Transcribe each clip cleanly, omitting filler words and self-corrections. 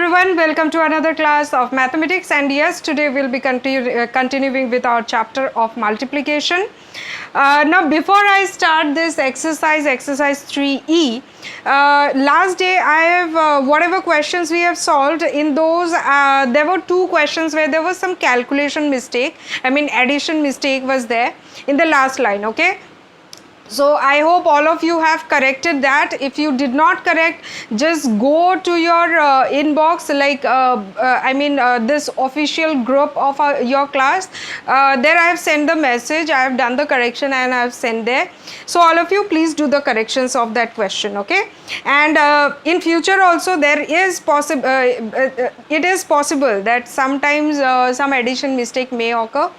everyone, welcome to another class of mathematics, and yes, today we'll be continuing with our chapter of multiplication. Now before I start this exercise 3E, last day I have whatever questions we have solved in those, there were two questions where there was some calculation mistake, addition mistake was there in the last line, okay. So I hope all of you have corrected that. If you did not correct, just go to your inbox, like this official group of your class. There I have sent the message, I have done the correction and I have sent there. So all of you please do the corrections of that question, okay. And in future also there is possible, it is possible that sometimes some addition mistake may occur.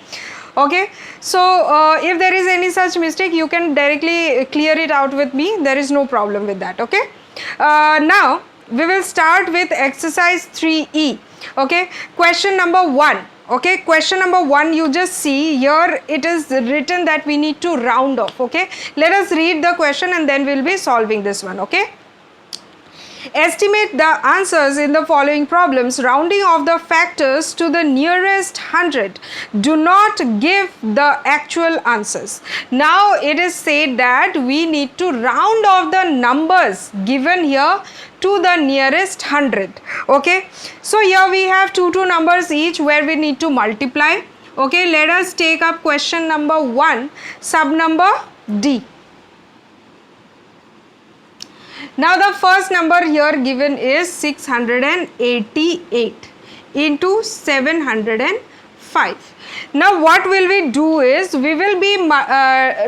Okay, so if there is any such mistake, you can directly clear it out with me. There is no problem with that. Okay, now we will start with exercise 3E. Okay, question number 1. Okay, question number 1, you just see here it is written that we need to round off. Okay, let us read the question and then we'll be solving this one. Okay. Estimate the answers in the following problems. Rounding of the factors to the nearest 100. Do not give the actual answers. Now it is said that we need to round off the numbers given here to the nearest 100. Okay. So here we have two numbers each where we need to multiply. Okay. Let us take up question number 1, sub number D. Now the first number here given is 688 into 705. Now what will we do is we will be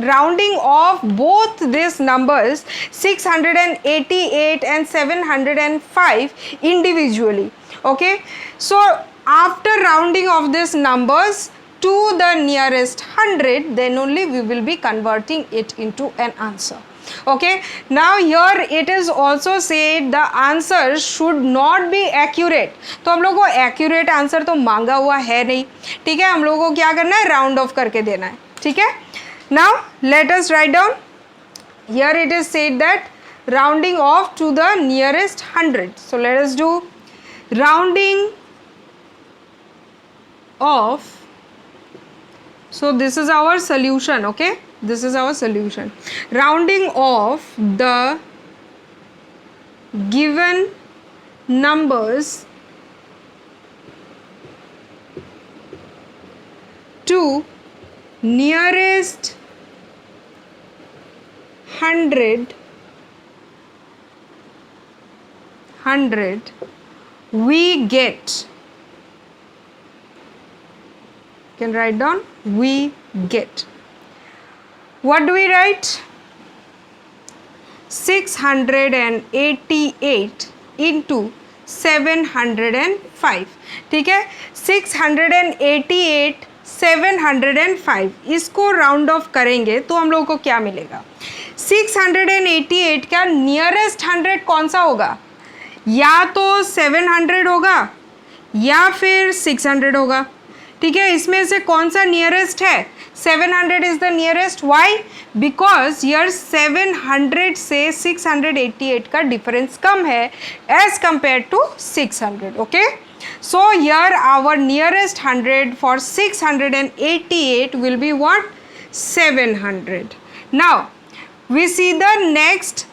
rounding off both these numbers 688 and 705 individually. Okay. So after rounding off these numbers to the nearest 100, then only we will be converting it into an answer. Okay, now here it is also said the answer should not be accurate. तो हम लोग को accurate answer तो मांगा हुआ है नहीं, ठीक है. हम लोग को क्या करना है, राउंड ऑफ करके देना है, ठीक है. Now let us write down. Here it is said that rounding off to the nearest 100. So let us do rounding off. So this is our solution, okay. This is our solution. Rounding off the given numbers to nearest 100, we get, you can write down, we get. What do we write? 688 into 705. ठीक है, 688 705 इसको round of करेंगे तो हम लोगों को क्या मिलेगा. 688 का नियरेस्ट 100 कौन सा होगा, या तो 700 होगा या फिर 600 होगा. ठीक है, इसमें से कौन सा नियरेस्ट है, 700 is the nearest. Why? Because here 700 से 688 का difference कम है as compared to 600. Okay. So here our nearest 100 for 688 will be what? 700. Now we see the next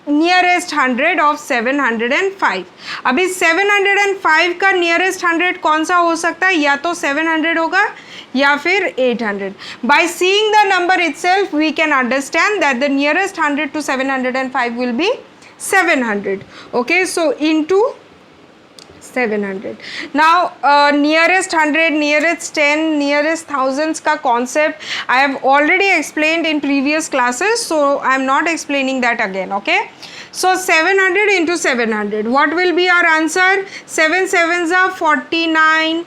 nearest 100 of 705. अभी 705 का नियरेस्ट 100 कौन सा हो सकता है, या तो 700 होगा या फिर 800. By seeing the number itself we can understand that the nearest 100 to 705 will be 700. Okay, so into 700. Now nearest 100, nearest 10, nearest thousands का concept I have already explained in previous classes, so I am not explaining that again. Okay, so 700 into 700, what will be our answer? 7 sevens are 49,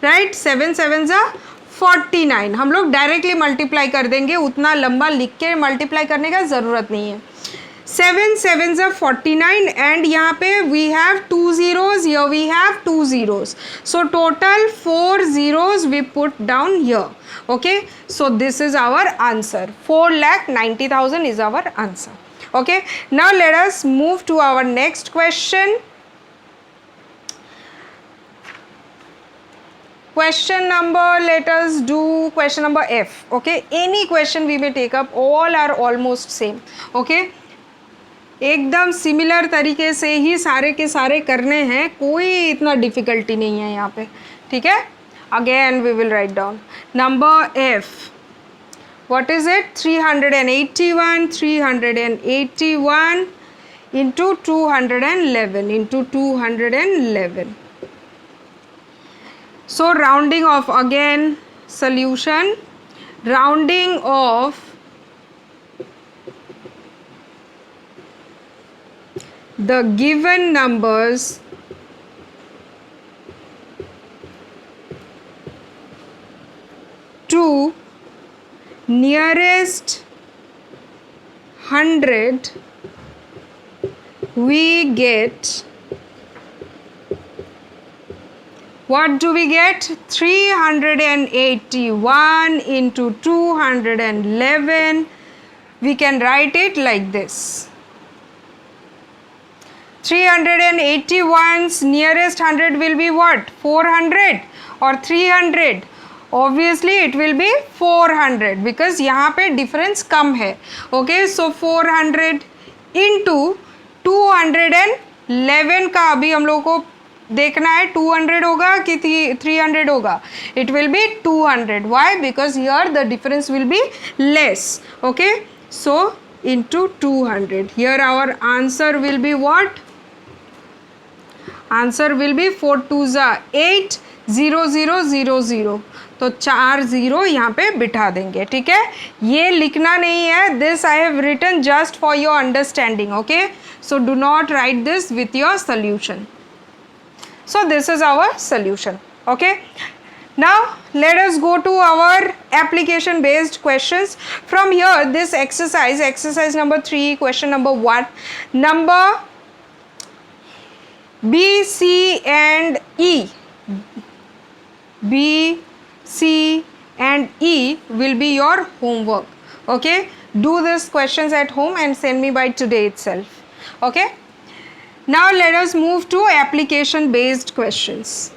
right? 7 sevens are 49. हम लोग directly multiply कर देंगे, उतना लंबा लिख के multiply करने का ज़रूरत नहीं है. 7 sevens are 49 and यहाँ पे we have 2 zeros, here we have 2 zeros. So total 4 zeros we put down here. Okay, so this is our answer. 4,90,000 is our answer. Okay, now let us move to our next question. question number, let us do question number F. Okay, any question we may take up, all are almost same. Okay, एकदम similar तरीके से ही सारे के सारे करने हैं, कोई इतना डिफिकल्टी नहीं है यहाँ पे. ठीक है, again we will write down number F. What is it? 381, 381 into 211 into 211. So rounding off again, solution, rounding off the given numbers to nearest 100, we get, what do we get? 381 into 211. We can write it like this. 381's nearest 100 will be what? 400 or 300? Obviously it will be 400 because यहाँ पे difference कम है. Okay, so 400 into 211 का अभी हम लोग को देखना है 200 होगा कि 300 होगा. It will be 200. Why? Because here the difference will be less. Okay, so into 200. Here our answer will be what? Answer will be 4 2s are 8 0 0 0 0. तो 4 0 यहाँ पे बिठा देंगे. ठीक है, ये लिखना नहीं है. This I have written just for your understanding. Okay, so do not write this with your solution. So this is our solution. Okay, now let us go to our application based questions. From here, this exercise number 3, question number 1, number B, C and E. B, C and E will be your homework. Okay, do these questions at home and send me by today itself. Okay, now let us move to application based questions.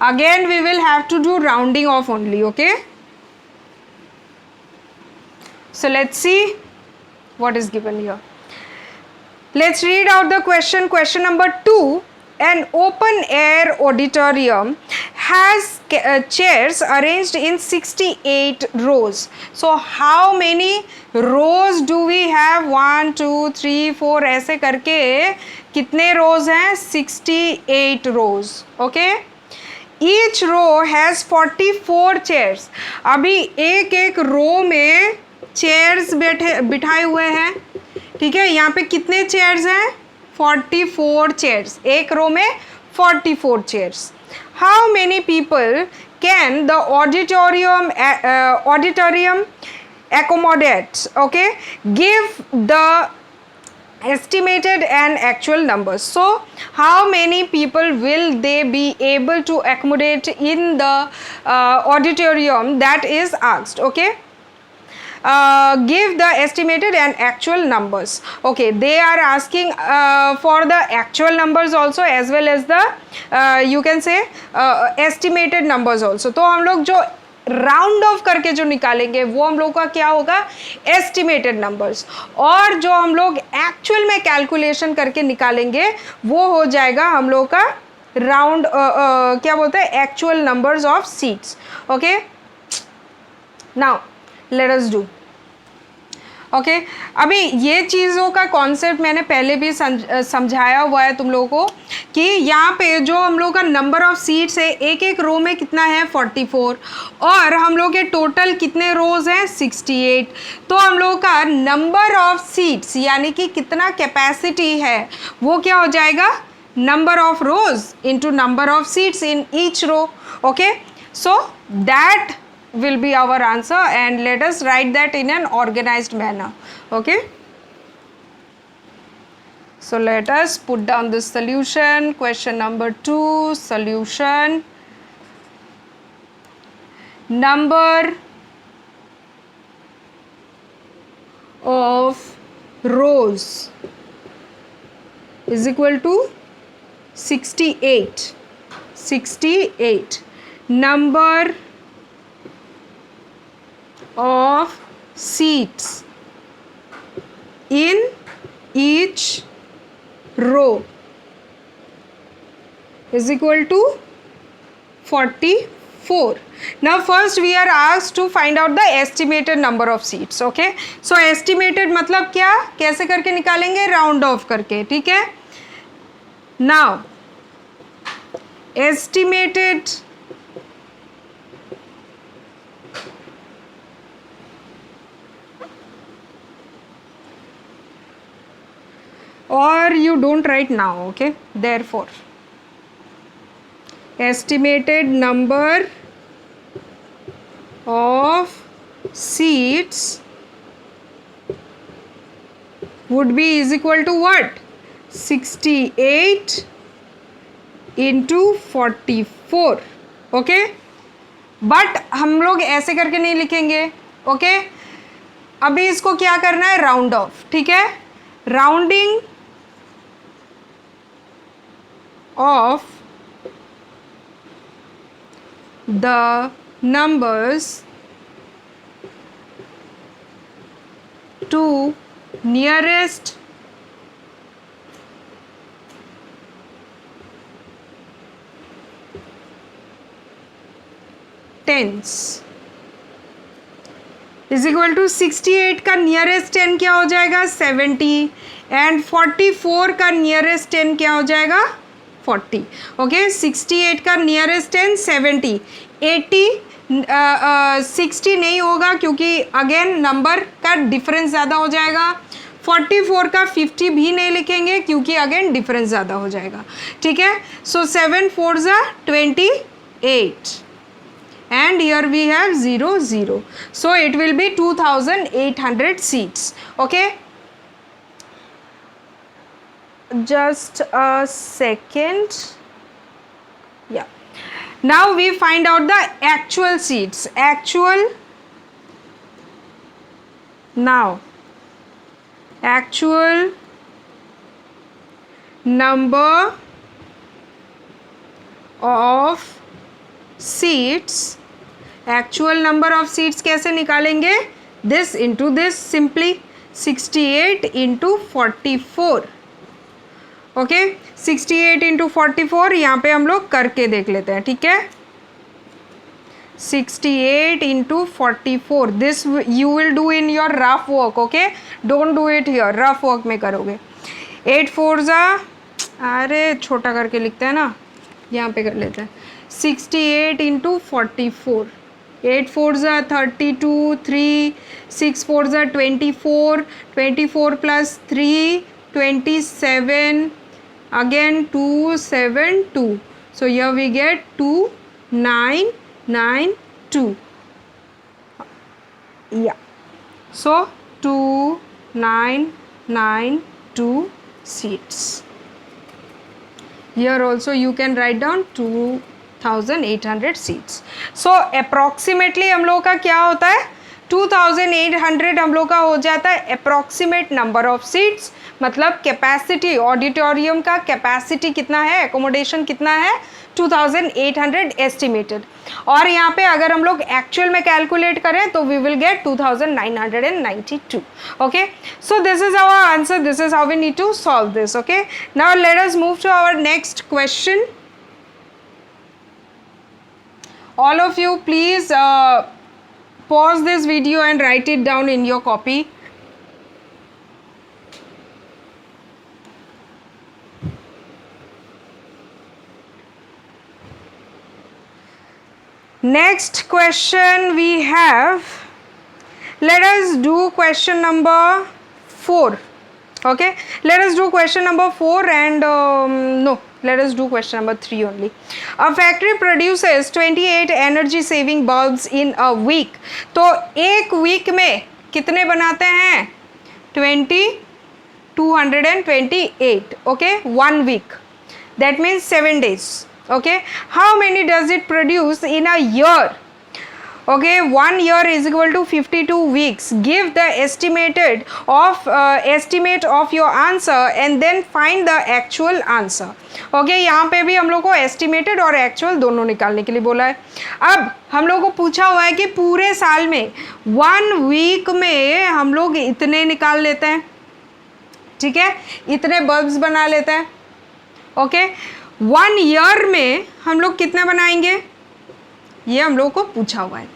Again we will have to do rounding off only. Okay, so let's see what is given here. Let's read out the question. Question number 2. An open air auditorium has chairs arranged in 68 rows. So how many rows do we have? 1 2 3 4 ऐसे करके कितने rows हैं? 68 rows. Okay, each row has 44 chairs. अभी एक एक रो में chairs बिठाए हुए हैं. ठीक है, यहाँ पे कितने चेयर्स हैं? 44 चेयर्स. एक रो में 44 chairs. How many people can the auditorium accommodate? Okay, give the estimated and actual numbers. So how many people will they be able to accommodate in the auditorium that is asked? Okay, give the estimated and actual numbers. Okay, they are asking for the actual numbers also as well as the you can say estimated numbers also. तो हम लोग जो round of करके जो निकालेंगे वो हम लोग का क्या होगा? Estimated numbers. और जो हम लोग एक्चुअल में कैलकुलेशन करके निकालेंगे वो हो जाएगा हम लोग का राउंड क्या बोलते हैं? Actual numbers of seats. Okay, now let us do. Okay, अभी ये चीज़ों का कॉन्सेप्ट मैंने पहले भी समझाया हुआ है तुम लोगों को कि यहाँ पे जो हम लोग का नंबर ऑफ सीट्स है, एक एक रो में कितना है? 44. और हम लोग के टोटल कितने रोज़ हैं? 68. तो हम लोग का नंबर ऑफ सीट्स यानी कि कितना कैपेसिटी है वो क्या हो जाएगा? Number of rows into number of seats in each row. Okay, so that will be our answer and let us write that in an organized manner. Okay, so let us put down this solution. Question number 2, solution. Number of rows is equal to 68. 68 number of seats in each row is equal to 44. Now first we are asked to find out the estimated number of seats. Okay, so estimated मतलब क्या, कैसे करके निकालेंगे, round of करके. ठीक है, now estimated or you don't write now. Okay, therefore estimated number of seats would be is equal to what, 68 into 44. Okay, but हम लोग ऐसे करके नहीं लिखेंगे. ओके, अभी इसको क्या करना है, राउंड ऑफ. ठीक है, rounding off the numbers to nearest tens is equal to 68 का नियरेस्ट 10 क्या हो जाएगा, 70, एंड 44 का नियरेस्ट 10 क्या हो जाएगा, 40. ओके, 68 का नियरेस्ट 10 70, 80 60 नहीं होगा क्योंकि अगेन नंबर का डिफरेंस ज़्यादा हो जाएगा. 44 का 50 भी नहीं लिखेंगे क्योंकि अगेन डिफरेंस ज़्यादा हो जाएगा. ठीक है, सो 7 4 ज़ा 28 and here we have 0 0, so it will be 2800 seats. Okay, just a second. Yeah, now we find out the actual seats. Actual number of seats, actual number of seats कैसे निकालेंगे, this into this, simply 68 into 44. Okay, 68 into 44 यहाँ पे हम लोग करके देख लेते हैं. ठीक है, 68 into 44, this you will do in your rough work. Okay, don't do it here, rough work में करोगे. 8 4 ज़ा, अरे छोटा करके लिखते हैं ना, यहाँ पे कर लेते हैं. 68 इंटू 44, 8 4 ज़ा 32, 3 6 4 ज़ा 24, 24 plus 3 27, again 2 7 2, so here we get 2 9 9 2. Yeah, so 2 9 9 2 seats. Here also you can write down 2800 seats. So approximately हम लोग का क्या होता है, 2800 हम लोग का हो जाता है अप्रॉक्सीमेट नंबर ऑफ सीट्स. मतलब कैपेसिटी, ऑडिटोरियम का कैपेसिटी कितना है, एकोमोडेशन कितना है, 2800 एस्टिमेटेड. और यहाँ पे अगर हम लोग एक्चुअल में कैलकुलेट करें तो we will get 2992. Okay, so this is our answer, this is how we need to solve this. Okay, now let us move to our next question. All of you please pause this video and write it down in your copy. Next question we have, let us do question number 4. Okay, let us do question number 4 and no, let us do question number 3 only. A factory produces 28 energy saving bulbs in a week. तो एक week में कितने बनाते हैं, 228. okay, 1 week, that means 7 days. okay, how many does it produce in a year? Okay, 1 year is equal to 52 weeks. Give the estimate of your answer and then find the actual answer. Okay, यहाँ पे भी हम लोग को estimated और actual दोनों निकालने के लिए बोला है. अब हम लोग को पूछा हुआ है कि पूरे साल में 1 वीक में हम लोग इतने निकाल लेते हैं, ठीक है, इतने बल्ब्स बना लेते हैं. ओके, 1 ईयर में हम लोग कितने बनाएंगे, ये हम लोग को पूछा हुआ है.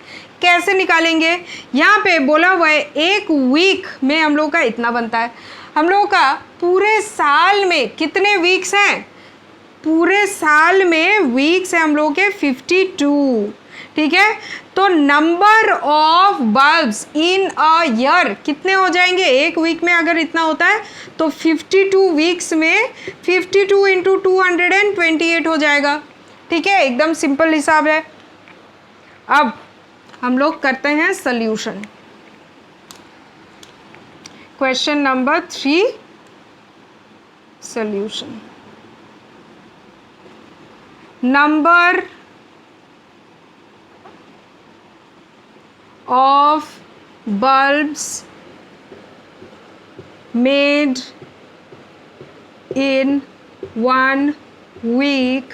कैसे निकालेंगे, यहाँ पे बोला हुआ है 1 वीक में हम लोग का इतना बनता है. हम लोग का पूरे साल में कितने वीक्स हैं, पूरे साल में वीक्स हैं हम लोग के 52, ठीक है. तो number of bulbs in a year कितने हो जाएंगे, 1 वीक में अगर इतना होता है तो 52 वीक्स में 52 इंटू 228 हो जाएगा, ठीक है. एकदम सिंपल हिसाब है. अब हम लोग करते हैं solution. Question number 3 solution. Number of bulbs made in 1 week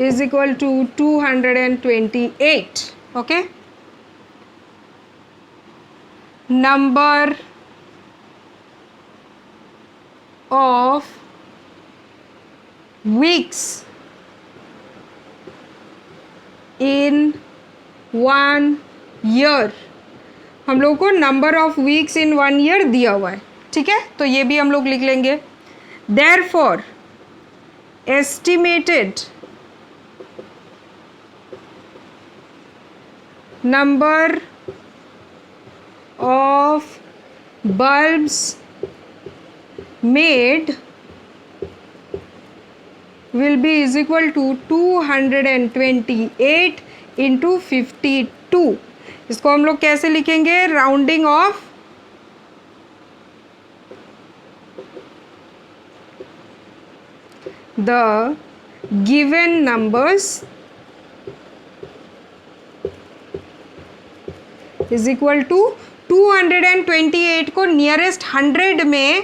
is equal to 228. Okay, number of weeks in 1 year, हम लोग को number of weeks in 1 year दिया हुआ है, ठीक है. तो ये भी हम लोग लिख लेंगे. Therefore estimated number of bulbs made will be is equal to 228 into 52. इसको हम लोग कैसे लिखेंगे, rounding off the given numbers is equal to 228 को नियरेस्ट 100 में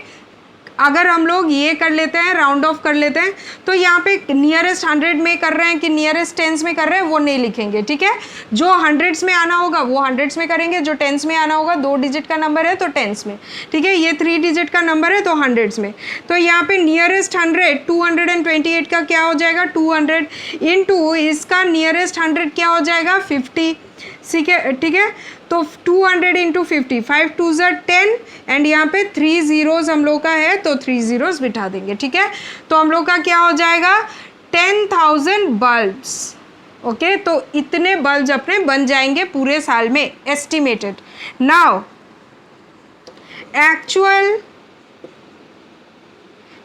अगर हम लोग ये कर लेते हैं, राउंड ऑफ कर लेते हैं, तो यहाँ पे नियरेस्ट 100 में कर रहे हैं कि नियरेस्ट टेंस में कर रहे हैं वो नहीं लिखेंगे, ठीक है. जो हंड्रेड्स में आना होगा वो हंड्रेड्स में करेंगे, जो टेंस में आना होगा 2 डिजिट का नंबर है तो टेंस में, ठीक है. ये 3 डिजिट का नंबर है तो हंड्रेड्स में. तो यहाँ पे नियरेस्ट 100 228 का क्या हो जाएगा 200 इंटू इसका नियरेस्ट 100 क्या हो जाएगा 50, ठीक है. तो 200 इंटू 50, 5 2 10 एंड यहाँ पे 3 zeros हम लोग का है तो 3 zeros बिठा देंगे, ठीक है. तो हम लोग का क्या हो जाएगा 10,000 बल्ब्स. ओके, तो इतने बल्ब्स अपने बन जाएंगे पूरे साल में, estimated. Now actual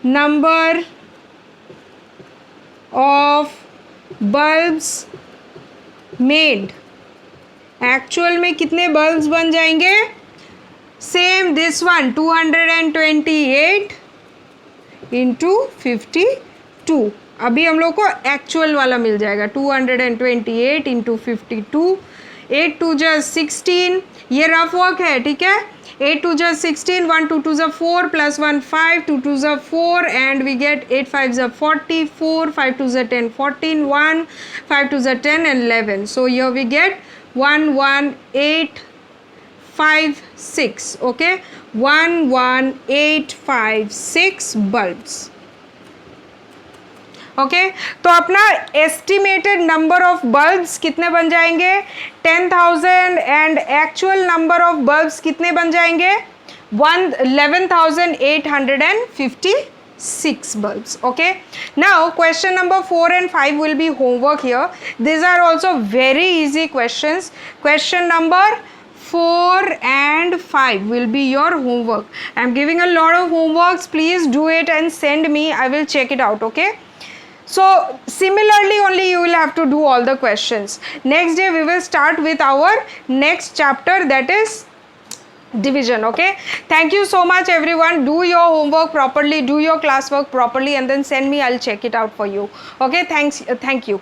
number of bulbs made, actual में कितने बल्ब्स बन जाएंगे, सेम दिस वन 228 इंटू 52. अभी हम लोग को एक्चुअल वाला मिल जाएगा 228 इंटू 52. 8 2 16, ये रफ वर्क है, ठीक है. 8 2 16, 1 2 2 4 plus 1 5, 2 2 4 and we get 8 5 40, 4 5 2 10 14, 1 5 2 10 and 11. So here we get 11856. Okay, 11856 bulbs. Okay तो अपना एस्टिमेटेड नंबर ऑफ बल्ब्स कितने बन जाएंगे 10,000 and actual number of bulbs कितने बन जाएंगे 11,856 bulbs. Okay, now question number 4 and 5 will be homework here. These are also very easy questions. Question number 4 and 5 will be your homework. I am giving a lot of homeworks. Please do it and send me. I will check it out. Okay, so similarly only you will have to do all the questions. Next day we will start with our next chapter, that is division. Okay, thank you so much everyone. Do your homework properly, do your classwork properly and then send me. I'll check it out for you. Okay, thank you.